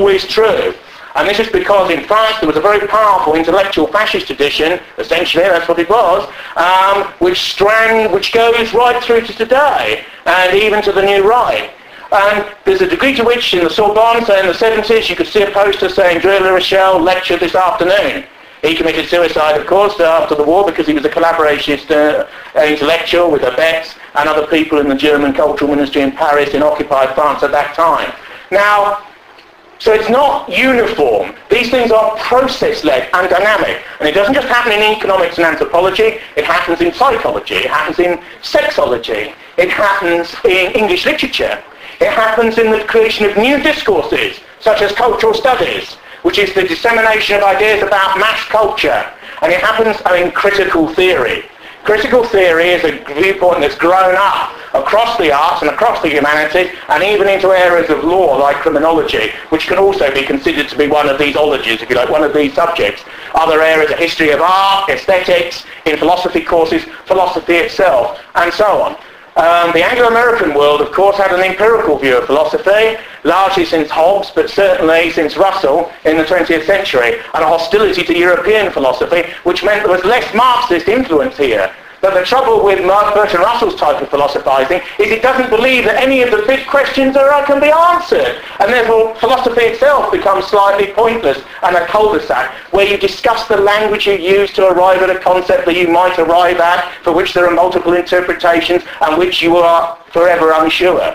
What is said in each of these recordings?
always true. And this is because in France there was a very powerful intellectual fascist tradition, essentially, that's what it was, which goes right through to today, and even to the new right. And there's a degree to which in the Sorbonne, say in the 70s, you could see a poster saying, Drew La Rochelle lecture this afternoon. He committed suicide, of course, after the war because he was a collaborationist intellectual with Abetz and other people in the German Cultural Ministry in Paris in occupied France at that time. Now, so it's not uniform. These things are process-led and dynamic. And it doesn't just happen in economics and anthropology. It happens in psychology. It happens in sexology. It happens in English literature. It happens in the creation of new discourses, such as cultural studies, which is the dissemination of ideas about mass culture. And it happens in critical theory. Critical theory is a viewpoint that's grown up across the arts and across the humanities and even into areas of law like criminology, which can also be considered to be one of these ologies, if you like, one of these subjects. Other areas are history of art, aesthetics, in philosophy courses, philosophy itself, and so on. The Anglo-American world, of course, had an empirical view of philosophy, largely since Hobbes, but certainly since Russell in the 20th century, and a hostility to European philosophy, which meant there was less Marxist influence here. But the trouble with Bertrand Russell's type of philosophizing is it doesn't believe that any of the big questions can be answered. And therefore philosophy itself becomes slightly pointless and a cul-de-sac where you discuss the language you use to arrive at a concept that you might arrive at, for which there are multiple interpretations and which you are forever unsure.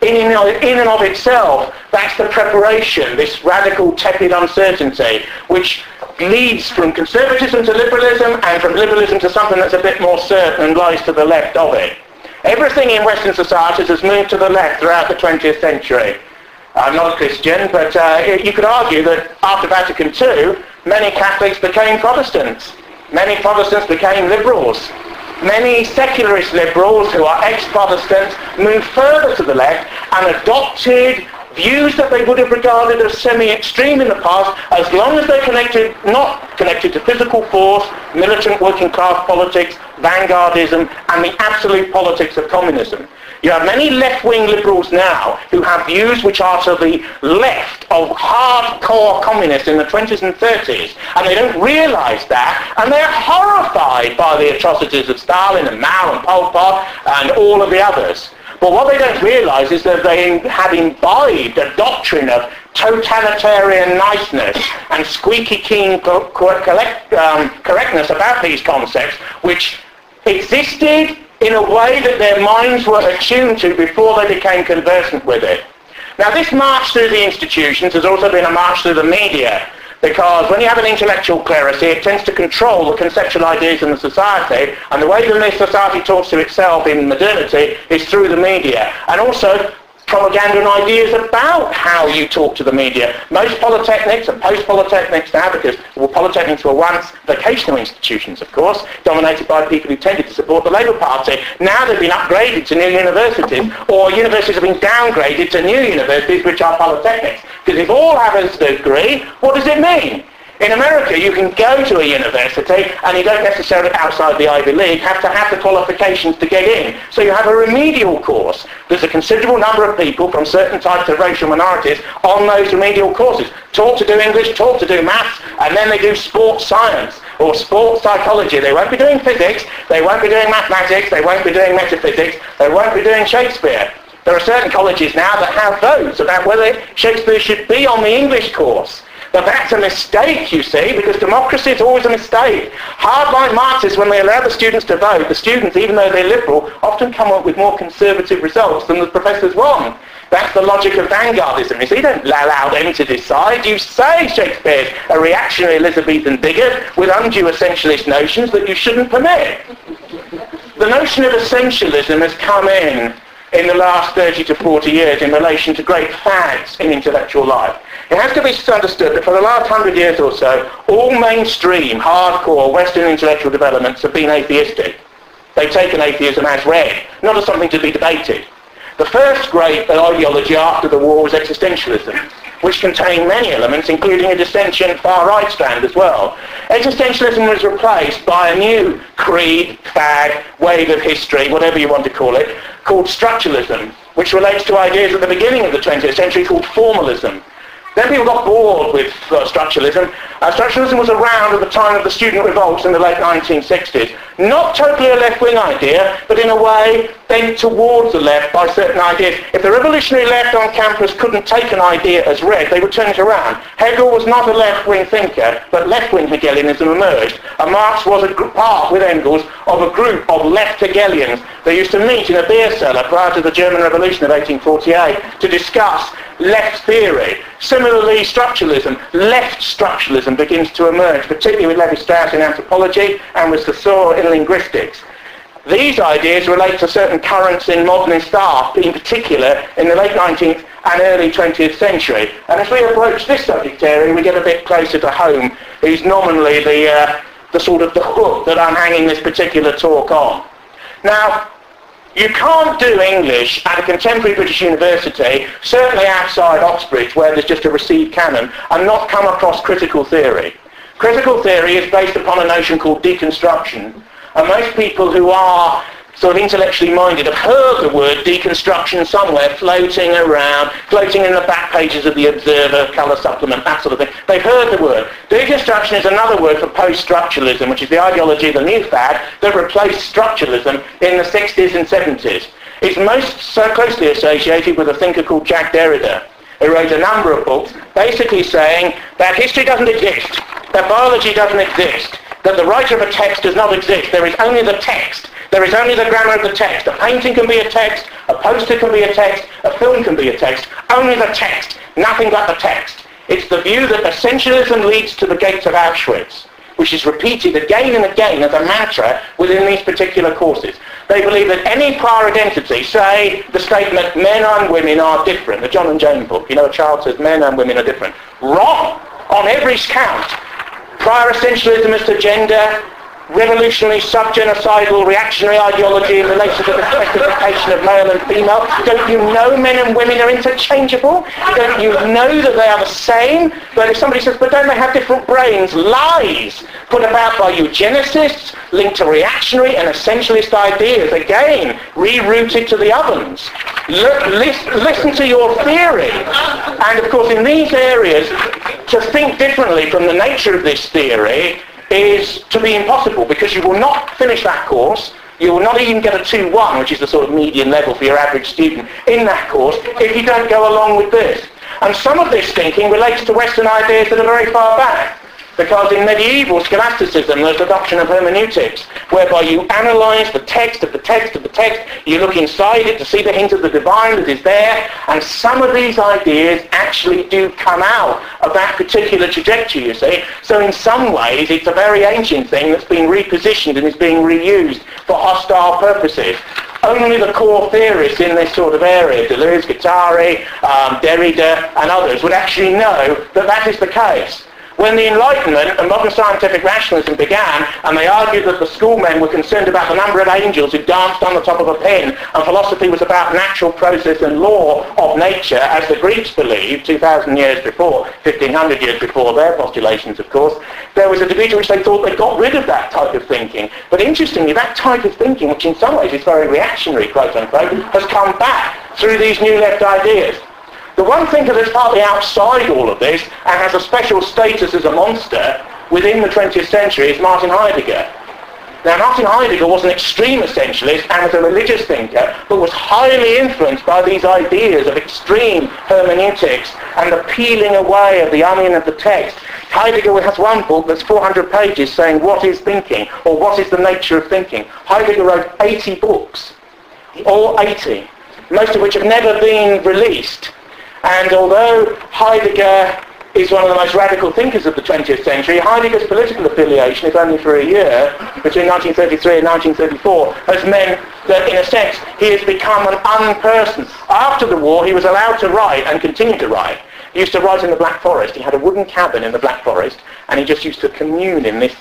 In and of itself, that's the preparation, this radical tepid uncertainty, which leads from conservatism to liberalism and from liberalism to something that's a bit more certain and lies to the left of it. Everything in Western societies has moved to the left throughout the 20th century. I'm not a Christian, but you could argue that after Vatican II, many Catholics became Protestants. Many Protestants became liberals. Many secularist liberals who are ex-Protestants moved further to the left and adopted views that they would have regarded as semi-extreme in the past, as long as they're not connected to physical force, militant working class politics, vanguardism, and the absolute politics of communism. You have many left-wing liberals now who have views which are to the left of hardcore communists in the 20s and 30s, and they don't realise that, and they're horrified by the atrocities of Stalin and Mao and Pol Pot and all of the others. But what they don't realise is that they have imbibed a doctrine of totalitarian niceness and squeaky keen correctness about these concepts, which existed in a way that their minds were attuned to before they became conversant with it. Now this march through the institutions has also been a march through the media, because when you have an intellectual clerisy, it tends to control the conceptual ideas in the society, and the way the society talks to itself in modernity is through the media. And also propaganda and ideas about how you talk to the media. Most polytechnics and post-polytechnics now, because polytechnics were once vocational institutions, of course, dominated by people who tended to support the Labour Party. Now they've been upgraded to new universities, or universities have been downgraded to new universities, which are polytechnics. Because if all have a degree, what does it mean? In America, you can go to a university and you don't necessarily, outside the Ivy League, have to have the qualifications to get in. So you have a remedial course. There's a considerable number of people from certain types of racial minorities on those remedial courses. Taught to do English, taught to do maths, and then they do sports science or sports psychology. They won't be doing physics, they won't be doing mathematics, they won't be doing metaphysics, they won't be doing Shakespeare. There are certain colleges now that have those about whether Shakespeare should be on the English course. But that's a mistake, you see, because democracy is always a mistake. Hardline Marxists, when they allow the students to vote, the students, even though they're liberal, often come up with more conservative results than the professors want. That's the logic of vanguardism. You see, you don't allow them to decide. You say Shakespeare's a reactionary Elizabethan bigot with undue essentialist notions that you shouldn't permit. The notion of essentialism has come in the last 30 to 40 years in relation to great fads in intellectual life. It has to be understood that for the last 100 years or so, all mainstream, hardcore Western intellectual developments have been atheistic. They've taken atheism as read, not as something to be debated. The first great ideology after the war was existentialism, which contained many elements, including a dissentient far-right strand as well. Existentialism was replaced by a new creed, fad, wave of history, whatever you want to call it, called structuralism, which relates to ideas at the beginning of the 20th century called formalism. Then people got bored with structuralism. Structuralism was around at the time of the student revolts in the late 1960s. Not totally a left-wing idea, but in a way bent towards the left by certain ideas. If the revolutionary left on campus couldn't take an idea as read, they would turn it around. Hegel was not a left-wing thinker, but left-wing Hegelianism emerged. And Marx was a part, with Engels, of a group of left Hegelians. They used to meet in a beer cellar prior to the German Revolution of 1848 to discuss left theory. Similarly, structuralism, left structuralism begins to emerge, particularly with Levi-Strauss in anthropology and with Saussure in linguistics. These ideas relate to certain currents in modernist art, in particular in the late 19th and early 20th century. And as we approach this subject area, we get a bit closer to home, who's nominally the sort of the hook that I'm hanging this particular talk on. Now, you can't do English at a contemporary British university, certainly outside Oxbridge, where there's just a received canon, and not come across critical theory. Critical theory is based upon a notion called deconstruction, and most people who are sort of intellectually minded have heard the word deconstruction somewhere floating around, floating in the back pages of the Observer, colour supplement, that sort of thing. They've heard the word. Deconstruction is another word for post-structuralism, which is the ideology of the new fad that replaced structuralism in the 60s and 70s. It's most so closely associated with a thinker called Jacques Derrida, who wrote a number of books basically saying that history doesn't exist, that biology doesn't exist, that the writer of a text does not exist. There is only the text. There is only the grammar of the text. A painting can be a text, a poster can be a text, a film can be a text. Only the text, nothing but the text. It's the view that essentialism leads to the gates of Auschwitz, which is repeated again and again as a mantra within these particular courses. They believe that any prior identity, say the statement men and women are different, the John and Jane book, you know, a child says men and women are different. Wrong on every count. Prior essentialism as to gender, revolutionary, sub-genocidal, reactionary ideology in relation to the specification of male and female. Don't you know men and women are interchangeable? Don't you know that they are the same? But if somebody says, but don't they have different brains? Lies put about by eugenicists, linked to reactionary and essentialist ideas. Again, rerouted to the ovens. Listen to your theory. And of course, in these areas, to think differently from the nature of this theory is to be impossible, because you will not finish that course, you will not even get a 2-1, which is the sort of median level for your average student in that course, if you don't go along with this. And some of this thinking relates to Western ideas that are very far back. Because in medieval scholasticism there's the doctrine of hermeneutics, whereby you analyse the text of the text of the text, you look inside it to see the hint of the divine that is there, and some of these ideas actually do come out of that particular trajectory, you see. So in some ways it's a very ancient thing that's been repositioned and is being reused for hostile purposes. Only the core theorists in this sort of area, Deleuze, Guattari, Derrida and others, would actually know that that is the case. When the Enlightenment and modern scientific rationalism began, and they argued that the schoolmen were concerned about the number of angels who danced on the top of a pen, and philosophy was about natural process and law of nature, as the Greeks believed 2,000 years before, 1,500 years before their postulations, of course, there was a degree to which they thought they got rid of that type of thinking. But interestingly, that type of thinking, which in some ways is very reactionary, quote unquote, has come back through these new left ideas. The one thinker that's partly outside all of this and has a special status as a monster within the 20th century is Martin Heidegger. Now, Martin Heidegger was an extreme essentialist and was a religious thinker, but was highly influenced by these ideas of extreme hermeneutics and the peeling away of the onion of the text. Heidegger has one book that's 400 pages saying what is thinking, or what is the nature of thinking. Heidegger wrote 80 books, all 80, most of which have never been released. And although Heidegger is one of the most radical thinkers of the 20th century, Heidegger's political affiliation, if only for a year, between 1933 and 1934, has meant that, in a sense, he has become an unperson. After the war, he was allowed to write and continue to write. He used to write in the Black Forest. He had a wooden cabin in the Black Forest, and he just used to commune in this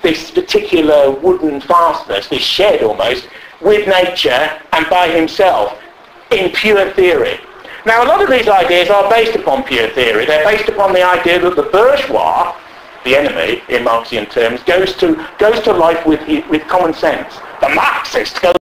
this particular wooden fastness, this shed almost, with nature and by himself, in pure theory. Now, a lot of these ideas are based upon pure theory. They're based upon the idea that the bourgeois, the enemy in Marxian terms, goes to life with common sense. The Marxist goes